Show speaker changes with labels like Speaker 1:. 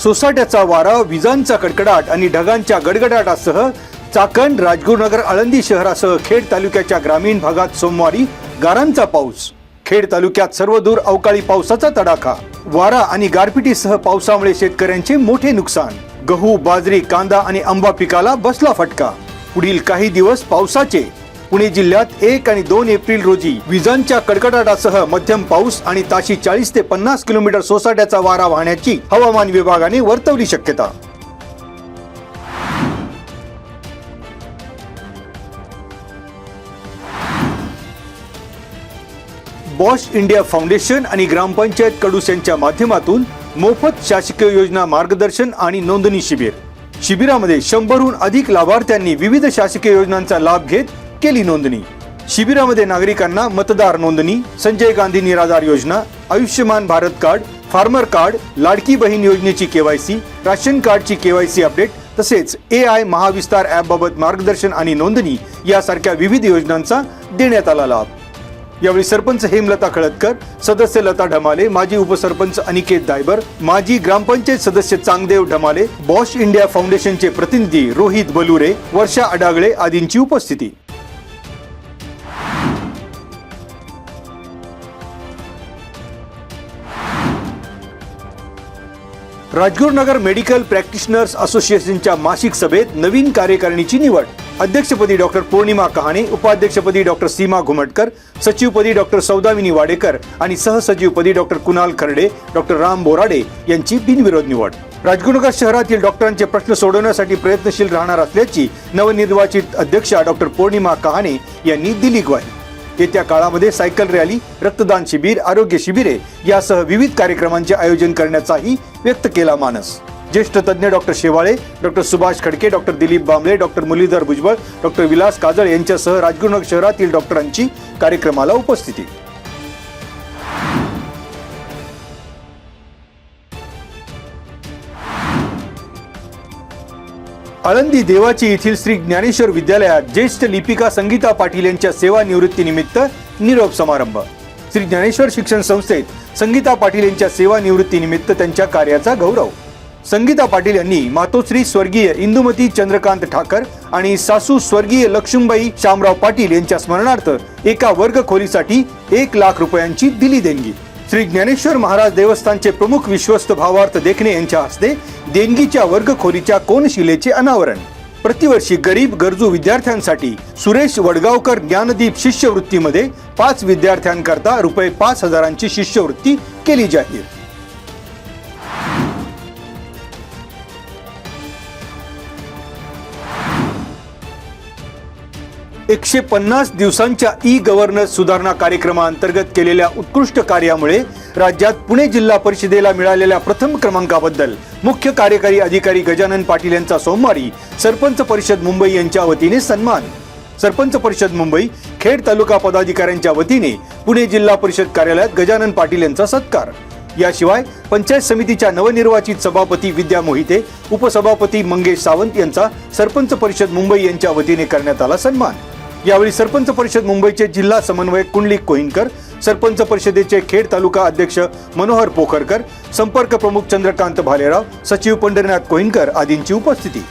Speaker 1: सोसाट्याचा वारा, विजांचा कडकडाट आणि ढगांच्या गडगडाटासह चाकण, राजगुरुनगर, आळंदी शहरासह खेड तालुक्याच्या ग्रामीण भागात सोमवारी गारांचा पाऊस. खेड तालुक्यात सर्वदूर अवकाळी पावसाचा तडाखा. वारा आणि गारपिटीसह पावसामुळे शेतकऱ्यांचे मोठे नुकसान. गहू, बाजरी, कांदा आणि आंबा पिकाला बसला फटका. पुढील काही दिवस पावसाचे. पुणे जिल्ह्यात 1 आणि 2 एप्रिल रोजी विजांच्या कडकडाटासह मध्यम पाऊस आणि ताशी 40 ते 50 किलोमीटर सोसाट्याचा वारा वाहण्याची हवामान विभागाने वर्तवली शक्यता. बॉश इंडिया फाउंडेशन आणि ग्रामपंचायत कडूस यांच्या माध्यमातून मोफत शासकीय योजना मार्गदर्शन आणि नोंदणी शिबिर. शिबिरामध्ये 100हून अधिक लाभार्थ्यांनी विविध शासकीय योजनांचा लाभ घेत केली नोंदणी. शिबिरामध्ये नागरिकांना मतदार नोंदणी, संजय गांधी निराधार योजना, Ayushman Bharat card, farmer card, Ladki Bahin योजनेची केवायसी, राशन कार्डची केवायसी अपडेट तसेच AI महाविस्तार ॲप बाबत मार्गदर्शन आणि नोंदणी यासारख्या विविध योजनांचा देण्यात आला लाभ. यावेळी सरपंच हेमलता खळदकर, सदस्य लता ढमाले, माजी उपसरपंच अनिकेत दायबर, माजी ग्रामपंचायत सदस्य चांगदेव ढमाले, बॉश इंडिया फाउंडेशनचे प्रतिनिधी रोहित बलुरे, वर्षा अडागळे आदींची उपस्थिती. राजगुरुनगर मेडिकल प्रॅक्टिशनर्स असोसिएशनच्या मासिक सभेत नवीन कार्यकारिणीची निवड. अध्यक्षपदी डॉक्टर पौर्णिमा कहाणे, उपाध्यक्षपदी डॉक्टर सीमा घुमटकर, सचिवपदी डॉक्टर सौदामिनी वाडेकर आणि सहसचिवपदी डॉक्टर कुणाल खर्डे, डॉक्टर राम बोराडे यांची बिनविरोध निवड. राजगुरुनगर शहरातील डॉक्टरांचे प्रश्न सोडवण्यासाठी प्रयत्नशील राहणार असल्याची नवनिर्वाचित अध्यक्षा डॉक्टर पौर्णिमा कहाणे यांनी दिली ग्वाही. येत्या काळामध्ये सायकल रॅली, रक्तदान शिबिर, आरोग्य शिबिरे यासह विविध कार्यक्रमांचे आयोजन करण्याचाही व्यक्त केला मानस. ज्येष्ठ तज्ञ doctor Shewale, doctor Subhash Khadke, doctor Dilip Bambale, doctor Muralidhar Bhujbal, doctor Vilas Kajal यांच्यासह राजगुरुनगर शहरातील डॉक्टरांची कार्यक्रमाला उपस्थिती. आळंदी देवाची येथील श्री ज्ञानेश्वर विद्यालयात ज्येष्ठ लिपिका संगीता पाटील यांच्या सेवानिवृत्तीनिमित्त निरोप समारंभ. श्री ज्ञानेश्वर शिक्षण संस्थेत संगीता पाटील यांच्या सेवानिवृत्तीनिमित्त त्यांच्या कार्याचा गौरव. संगीता पाटील यांनी मातोश्री स्वर्गीय इंदुमती चंद्रकांत ठाकर आणि सासू स्वर्गीय लक्ष्मीबाई शामराव पाटील यांच्या स्मरणार्थ एका वर्ग खोलीसाठी 1 लाख रुपयांची दिली देणगी. श्री ज्ञानेश्वर महाराज देवस्थानचे प्रमुख विश्वस्त भावार्थ देखणे यांच्या हस्ते देणगीच्या वर्ग खोलीच्या कोनशिलेचे अनावरण. प्रतिवर्षी गरीब गरजू विद्यार्थ्यांसाठी सुरेश वडगावकर ज्ञानदीप शिष्यवृत्तीमध्ये 5 विद्यार्थ्यांकरता ₹5,000ची शिष्यवृत्ती केली जाहीर. ₹150 दिवसांच्या ई-गव्हर्नन्स सुधारणा कार्यक्रमाअंतर्गत केलेल्या उत्कृष्ट कार्यामुळे राज्यात पुणे जिल्हा परिषदेला मिळालेल्या प्रथम क्रमांकाबद्दल मुख्य कार्यकारी अधिकारी गजानन पाटील यांचा सोमवारी सरपंच परिषद मुंबई यांच्या वतीने सन्मान. सरपंच परिषद मुंबई खेड तालुका पदाधिकाऱ्यांच्या वतीने पुणे जिल्हा परिषद कार्यालयात गजानन पाटील यांचा सत्कार. याशिवाय पंचायत समितीच्या नवनिर्वाचित सभापती विद्या मोहिते, उपसभापती मंगेश सावंत यांचा सरपंच परिषद मुंबई यांच्या वतीने करण्यात आला सन्मान. यावेळी सरपंच परिषद मुंबईचे जिल्हा समन्वयक कुंडलिक कोहिनकर, सरपंच परिषदेचे खेड तालुका अध्यक्ष मनोहर पोखरकर, संपर्क प्रमुख चंद्रकांत भालेराव, सचिव पंढरीनाथ कोहिनकर आदींची उपस्थिती.